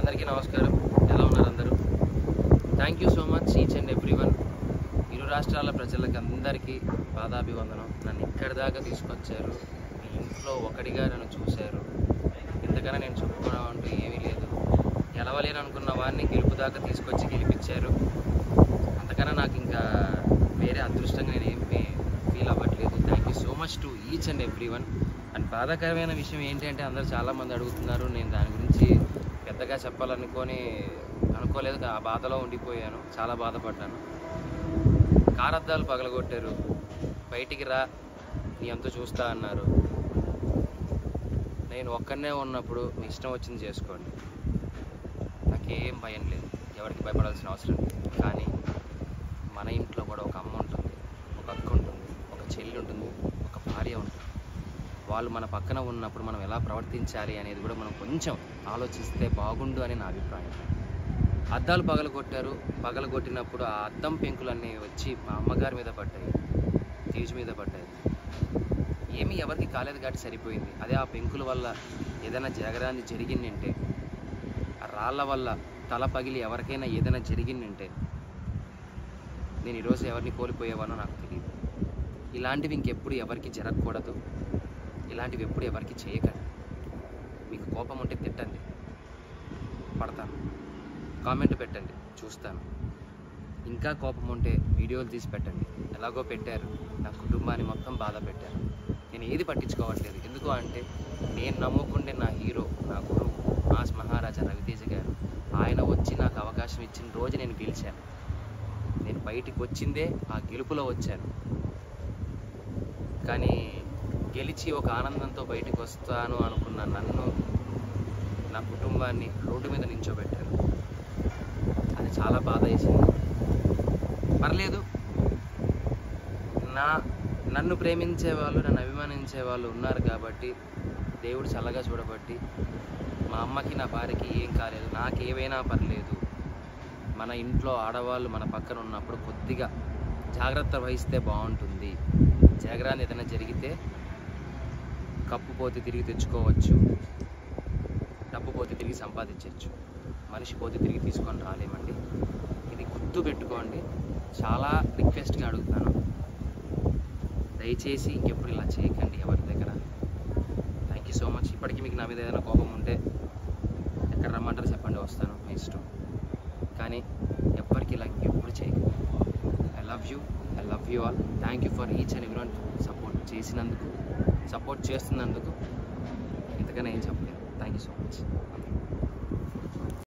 అందరికీ నమస్కారం. ఎలా ఉన్నారు అందరూ? Thank you so much each and everyone. ఇరు రాష్ట్రాల ప్రజలకు అందరికీ పాదాభివందనం. నన్ను ఇక్కడి దాకా తీసుకొచ్చారు. మీ ఇంట్లో ఒకటిగా నన్ను చూశారు. ఇంతకన్నా నేను చెప్పుకోవడం అంటూ ఏమీ లేదు. గెలవలేను అనుకున్న వాడిని గెలుపు దాకా తీసుకొచ్చి గెలిపించారు. అంతకన్నా నాకు ఇంకా వేరే అదృష్టంగా నేను ఏం ఫీల్ అవ్వట్లేదు. Thank you so much to each and everyone. And బాధాకరమైన విషయం ఏంటంటే అందరూ చాలామంది అడుగుతున్నారు. నేను దాని గురించి పెద్దగా అనుకోలేదు. ఆ బాధలో ఉండిపోయాను. చాలా బాధపడ్డాను. కారద్దాలు పగలగొట్టారు. బయటికి రా, నీ అంతా చూస్తా అన్నారు. నేను ఒక్కనే ఉన్నప్పుడు మీ ఇష్టం వచ్చింది చేసుకోండి, నాకేం భయం లేదు, ఎవరికి భయపడాల్సిన అవసరం లేదు. కానీ మన ఇంట్లో కూడా ఒక అమ్మ ఉంటుంది, ఒక అక్క ఉంటుంది, ఒక చెల్లి ఉంటుంది, ఒక భార్య ఉంటుంది. వాళ్ళు మన పక్కన ఉన్నప్పుడు మనం ఎలా ప్రవర్తించాలి అనేది కూడా మనం కొంచెం ఆలోచిస్తే బాగుండు అని నా అభిప్రాయం. అద్దాలు పగలగొట్టినప్పుడు ఆ అద్దం పెంకులన్నీ వచ్చి మా అమ్మగారి మీద పడ్డాయి, తీజు మీద పడ్డాయి. ఏమీ ఎవరికి కాలేదు కాబట్టి సరిపోయింది. అదే ఆ పెంకుల వల్ల ఏదైనా జరగరాని జరిగిందంటే, ఆ రాళ్ళ వల్ల తల పగిలి ఎవరికైనా ఏదైనా జరిగిందంటే నేను ఈరోజు ఎవరిని కోల్పోయేవానో నాకు తెలియదు. ఇలాంటివి ఇంకెప్పుడు ఎవరికి జరగకూడదు. ఇలాంటివి ఎప్పుడు ఎవరికి చేయకండి. మీకు కోపం ఉంటే తిట్టండి, పడతాను. కామెంట్ పెట్టండి, చూస్తాను. ఇంకా కోపం ఉంటే వీడియోలు తీసి పెట్టండి. ఎలాగో పెట్టారు, నా కుటుంబాన్ని మొత్తం బాధ పెట్టారు. నేను ఏది పట్టించుకోవట్లేదు. ఎందుకు అంటే నేను నమ్ముకుంటే నా హీరో, నా గురువు మాస్ మహారాజా రవితేజ గారు, ఆయన వచ్చి నాకు అవకాశం ఇచ్చిన రోజు నేను గెలిచాను. నేను బయటికి వచ్చిందే ఆ గెలుపులో వచ్చాను. కానీ గెలిచి ఒక ఆనందంతో బయటికి వస్తాను అనుకున్న నన్ను, నా కుటుంబాన్ని రోడ్డు మీద నించోబెట్టారు. అది చాలా బాధ వేసింది. పర్లేదు, నన్ను ప్రేమించే వాళ్ళు, నన్ను అభిమానించే వాళ్ళు ఉన్నారు కాబట్టి దేవుడు చల్లగా చూడబట్టి మా అమ్మకి, నా భార్యకి ఏం కాలేదు. నాకేవైనా పర్లేదు. మన ఇంట్లో ఆడవాళ్ళు మన పక్కన ఉన్నప్పుడు కొద్దిగా జాగ్రత్త వహిస్తే బాగుంటుంది. జరగరాని ఏదైనా జరిగితే కప్పు పోతే తిరిగి తెచ్చుకోవచ్చు, డబ్బు పోతే తిరిగి సంపాదించవచ్చు, మనిషి పోతే తిరిగి తీసుకొని రాలేమండి. ఇది గుర్తు పెట్టుకోండి. చాలా రిక్వెస్ట్గా అడుగుతాను, దయచేసి ఇంకెప్పుడు ఇలా చేయకండి ఎవరి దగ్గర. Thank you so much. ఇప్పటికీ మీకు నా మీద ఏదైనా కోపం ఉంటే ఎక్కడ రమ్మంటారో చెప్పండి, వస్తాను, మీ ఇష్టం. కానీ ఎవ్వరికి ఇలా ఇంకెప్పుడు చేయకండి. I love you all. Thank you for each and everyone. Support చేస్తున్నందుకు ఇంతకన్నా ఏం చెప్పలేదు. Thank you so much.